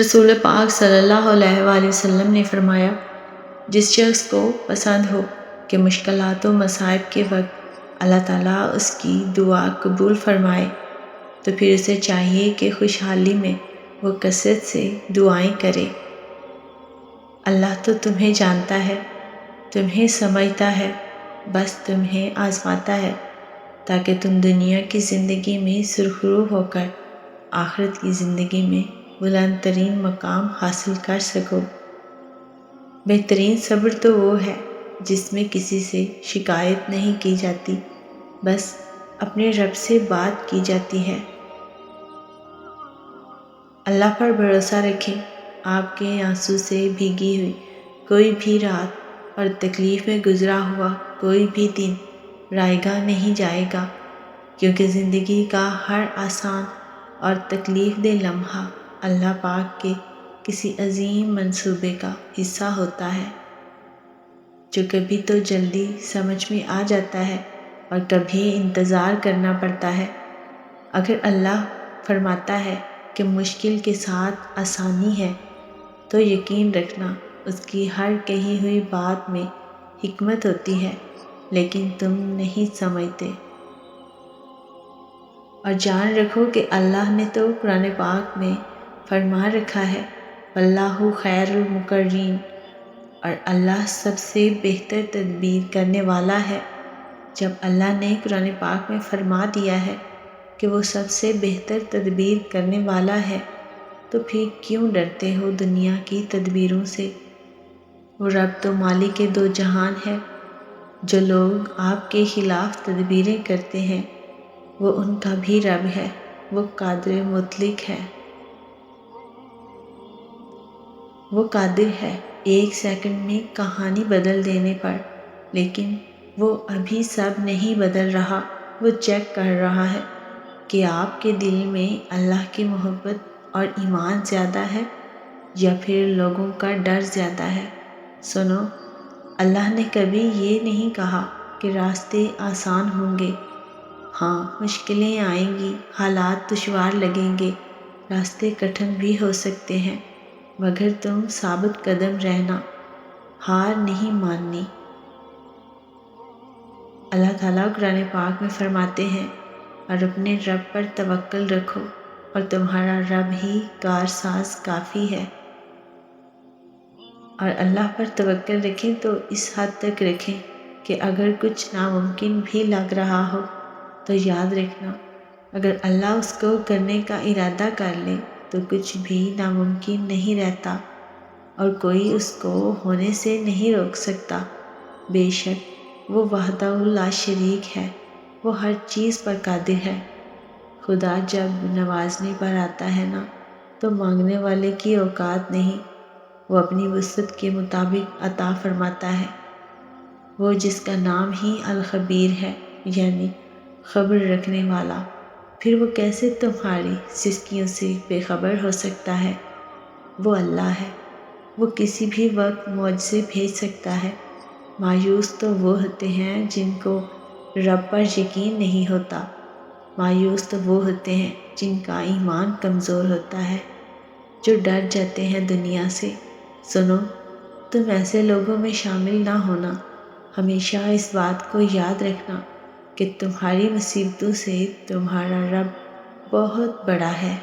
رسول پاک صلی اللہ علیہ وآلہ وسلم نے فرمایا، جس شخص کو پسند ہو کہ مشکلات و مصائب کے وقت اللہ تعالیٰ اس کی دعا قبول فرمائے تو پھر اسے چاہیے کہ خوشحالی میں وہ کثرت سے دعائیں کرے۔ اللہ تو تمہیں جانتا ہے، تمہیں سمجھتا ہے، بس تمہیں آزماتا ہے تاکہ تم دنیا کی زندگی میں سرخرو ہو کر آخرت کی زندگی میں بلند ترین مقام حاصل کر سکو۔ بہترین صبر تو وہ ہے جس میں کسی سے شکایت نہیں کی جاتی، بس اپنے رب سے بات کی جاتی ہے۔ اللہ پر بھروسہ رکھیں، آپ کے آنسو سے بھیگی ہوئی کوئی بھی رات اور تکلیف میں گزرا ہوا کوئی بھی دن رائے گاہ نہیں جائے گا، کیونکہ زندگی کا ہر آسان اور تکلیف دہ لمحہ اللہ پاک کے کسی عظیم منصوبے کا حصہ ہوتا ہے، جو کبھی تو جلدی سمجھ میں آ جاتا ہے اور کبھی انتظار کرنا پڑتا ہے۔ اگر اللہ فرماتا ہے کہ مشکل کے ساتھ آسانی ہے تو یقین رکھنا اس کی ہر کہی ہوئی بات میں حکمت ہوتی ہے، لیکن تم نہیں سمجھتے۔ اور جان رکھو کہ اللہ نے تو قرآن پاک میں فرما رکھا ہے، واللہ خیر المقررین، اور اللہ سب سے بہتر تدبیر کرنے والا ہے۔ جب اللہ نے قرآن پاک میں فرما دیا ہے کہ وہ سب سے بہتر تدبیر کرنے والا ہے تو پھر کیوں ڈرتے ہو دنیا کی تدبیروں سے؟ وہ رب تو مالک دو جہان ہے۔ جو لوگ آپ کے خلاف تدبیریں کرتے ہیں وہ ان کا بھی رب ہے، وہ قادر مطلق ہے۔ وہ قادر ہے ایک سیکنڈ میں کہانی بدل دینے پر، لیکن وہ ابھی سب نہیں بدل رہا۔ وہ چیک کر رہا ہے کہ آپ کے دل میں اللہ کی محبت اور ایمان زیادہ ہے یا پھر لوگوں کا ڈر زیادہ ہے۔ سنو، اللہ نے کبھی یہ نہیں کہا کہ راستے آسان ہوں گے۔ ہاں، مشکلیں آئیں گی، حالات دشوار لگیں گے، راستے کٹھن بھی ہو سکتے ہیں، مگر تم ثابت قدم رہنا، ہار نہیں ماننی۔ اللہ تعالیٰ قرآن پاک میں فرماتے ہیں، اور اپنے رب پر توکل رکھو اور تمہارا رب ہی کارساز کافی ہے۔ اور اللہ پر توکل رکھیں تو اس حد تک رکھیں کہ اگر کچھ ناممکن بھی لگ رہا ہو تو یاد رکھنا، اگر اللہ اس کو کرنے کا ارادہ کر لے تو کچھ بھی ناممکن نہیں رہتا اور کوئی اس کو ہونے سے نہیں روک سکتا۔ بے شک وہ وحدہ لا شریک ہے، وہ ہر چیز پر قادر ہے۔ خدا جب نوازنے پر آتا ہے نا تو مانگنے والے کی اوقات نہیں، وہ اپنی وسعت کے مطابق عطا فرماتا ہے۔ وہ جس کا نام ہی الخبیر ہے، یعنی خبر رکھنے والا، پھر وہ کیسے تمہاری سستیوں سے بے خبر ہو سکتا ہے؟ وہ اللہ ہے، وہ کسی بھی وقت معجزے بھیج سکتا ہے۔ مایوس تو وہ ہوتے ہیں جن کو رب پر یقین نہیں ہوتا، مایوس تو وہ ہوتے ہیں جن کا ایمان کمزور ہوتا ہے، جو ڈر جاتے ہیں دنیا سے۔ سنو، تم ایسے لوگوں میں شامل نہ ہونا۔ ہمیشہ اس بات کو یاد رکھنا کہ تمہاری مصیبتوں سے تمہارا رب بہت بڑا ہے۔